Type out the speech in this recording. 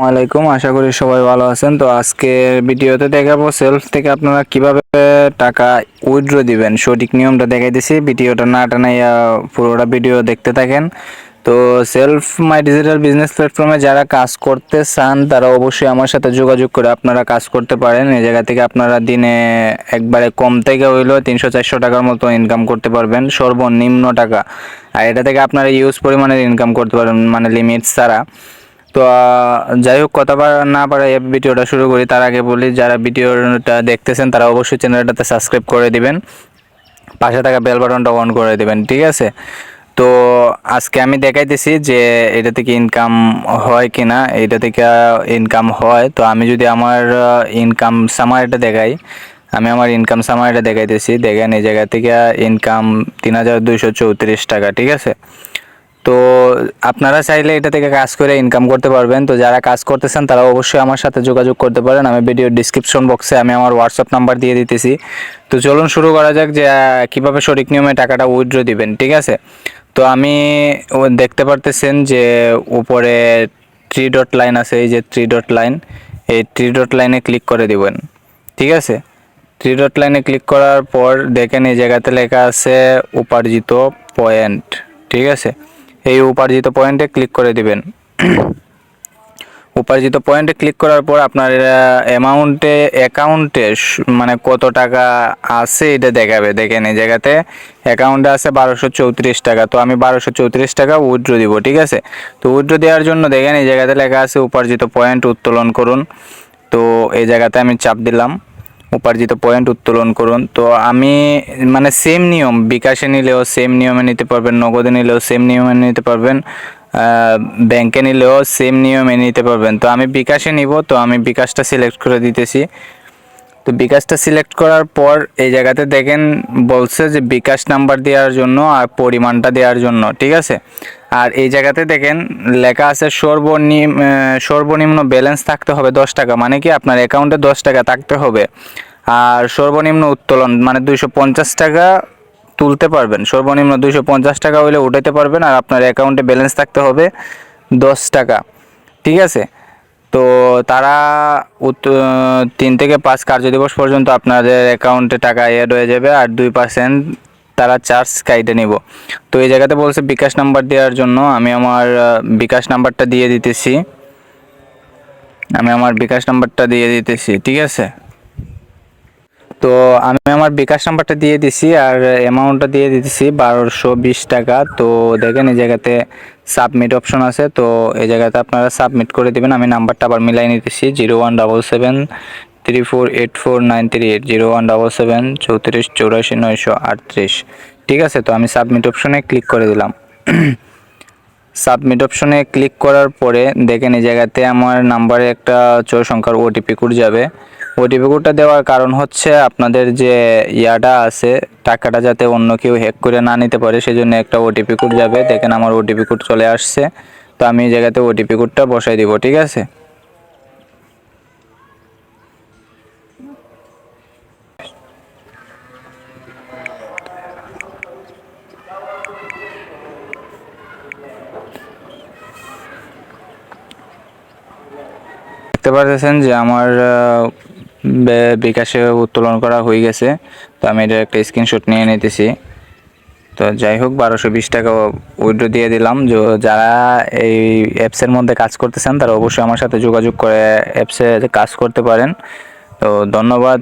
ওয়ালাইকুম, আশা করি সবাই ভালো আছেন। তো আজকের ভিডিওতে দেখাবো সেলফ থেকে আপনারা কিভাবে টাকা উইথড্র দিবেন, সঠিক নিয়মটা দেখাই দিছি। ভিডিওটা না টানাইয়া পুরোটা ভিডিও দেখতে থাকেন। তো সেলফ মাই ডিজিটাল বিজনেস প্ল্যাটফর্মে যারা কাজ করতে চান তারা অবশ্যই আমার সাথে যোগাযোগ করে আপনারা কাজ করতে পারেন। এই জায়গা থেকে আপনারা দিনে একবারে কম থেকে হইলেও 300-400 টাকার মতো ইনকাম করতে পারবেন, সর্বনিম্ন টাকা। আর এটা থেকে আপনারা ইউজ পরিমাণের ইনকাম করতে পারবেন, মানে লিমিট ছাড়া। তো যাই হোক, কথা না পারে এই ভিডিওটা শুরু করি। তার আগে বলি, যারা ভিডিওটা দেখতেছেন তারা অবশ্যই চ্যানেলটাতে সাবস্ক্রাইব করে দিবেন, পাশে থাকা বেল বাটনটা অন করে দিবেন, ঠিক আছে? তো আজকে আমি দেখাইতেছি যে এটা থেকে ইনকাম হয় কিনা। এটা থেকে ইনকাম হয়, তো আমি যদি আমার ইনকাম সামারিটা দেখাই, আমি আমার ইনকাম সামারিটা দেখাইতেছি। দেখেন, এই জায়গা থেকে ইনকাম 3234 টাকা, ঠিক আছে? তো আপনারা চাইলে এটা থেকে কাজ করে ইনকাম করতে পারবেন। তো যারা কাজ করতেছেন তারা অবশ্যই আমার সাথে যোগাযোগ করতে পারেন। আমি ভিডিওর ডিসক্রিপশন বক্সে আমি আমার হোয়াটসঅ্যাপ নাম্বার দিয়ে দিতেছি। তো চলুন শুরু করা যাক যে কিভাবে সঠিক নিয়মে টাকাটা উইথড্র দিবেন, ঠিক আছে? তো আমি দেখতে পারতেছেন যে উপরে 3 ডট লাইন আছে, এই যে 3 ডট লাইন, এই 3 ডট লাইনে ক্লিক করে দিবেন, ঠিক আছে? 3 ডট লাইনে ক্লিক করার পর দেখেন এই জায়গাতে লেখা আছে উপার্জিত পয়েন্ট, ঠিক আছে? এই উপার্জিত পয়েন্টে ক্লিক করে দিবেন। উপার্জিত পয়েন্টে ক্লিক করার পর আপনার অ্যাকাউন্টে মানে কত টাকা আছে এটা দেখাবে। দেখেন এই জায়গাতে অ্যাকাউন্টে আছে 1234 টাকা। তো আমি 1234 টাকা উইথড্র দিব, ঠিক আছে? তো উইথড্র দেওয়ার জন্য দেখেন এই জায়গাতে লেখা আছে উপার্জিত পয়েন্ট উত্তোলন করুন। তো এই জায়গাতে আমি চাপ দিলাম, উপার্জিত পয়েন্ট উত্তোলন করুন। তো আমি মানে সেম নিয়ম, বিকাশে নিলেও সেম নিয়মে নিতে পারবেন, নগদে নিলেও সেম নিয়মে নিতে পারবেন, ব্যাংকে নিলেও সেম নিয়মে নিতে পারবেন। তো আমি বিকাশে নিব, তো আমি বিকাশটা সিলেক্ট করে দিতেছি। তো বিকাশটা সিলেক্ট করার পর এই জায়গাতে দেখেন বলছে যে বিকাশ নাম্বার দেওয়ার জন্য আর পরিমাণটা দেওয়ার জন্য, ঠিক আছে? আর এই জায়গাতে দেখেন লেখা আছে সর্বনিম্ন ব্যালেন্স থাকতে হবে 10 টাকা, মানে কি আপনার অ্যাকাউন্টে 10 টাকা থাকতে হবে। আর সর্বনিম্ন উত্তোলন মানে 250 টাকা তুলতে পারবেন, সর্বনিম্ন 250 টাকা হইলে উঠাইতে পারবেন। আর আপনার অ্যাকাউন্টে ব্যালেন্স থাকতে হবে 10 টাকা, ঠিক আছে? তো তারা 3 থেকে 5 কার্যদিবস পর্যন্ত আপনাদের অ্যাকাউন্টে টাকা অ্যাড হয়ে যাবে, আর 2% তারা চার্জ কাইটে নিব। তো এই জায়গাতে বলছে বিকাশ নাম্বার দেওয়ার জন্য, আমি আমার বিকাশ নাম্বারটা দিয়ে দিতেছি। ঠিক আছে? তো আমি আমার বিকাশ নাম্বারটা দিয়ে দিছি আর অ্যামাউন্টটা দিয়ে দিতেছি 1220 টাকা। তো দেখেন এই জায়গাতে সাবমিট অপশন আছে, তো এই জায়গাতে আপনারা সাবমিট করে দিবেন। আমি নাম্বারটা আবার মিলাই নিতেছি, 017734849338, 017734848938, ঠিক আছে? তো আমি সাবমিট অপশনে ক্লিক করে দিলাম। সাবমিট অপশনে ক্লিক করার পরে দেখেন এই জায়গাতে আমার নাম্বারে একটা 6 সংখ্যার ওটিপি কোড যাবে। ওটিপি কোডটা দেওয়ার কারণ হচ্ছে আপনাদের যে ইয়াটা আছে, টাকাটা যাতে অন্য কেউ হ্যাক করে না নিতে পারে, সেজন্য একটা ওটিপি কোড যাবে। দেখেন আমার ওটিপি কোড চলে আসছে। তো আমি এই জায়গাতে ওটিপি কোডটা বসাই দিব, ঠিক আছে? দেখতে পাচ্ছেন যে আমার বিকাশে উত্তোলন করা হয়ে গেছে। তো আমি এটা একটা স্ক্রিনশট নিয়ে নিতেছি। তো যাই হোক, 1220 টাকা উইথড্র দিয়ে দিলাম। যারা এই অ্যাপসের মধ্যে কাজ করতেছেন তারা অবশ্যই আমার সাথে যোগাযোগ করে অ্যাপসে কাজ করতে পারেন। তো ধন্যবাদ।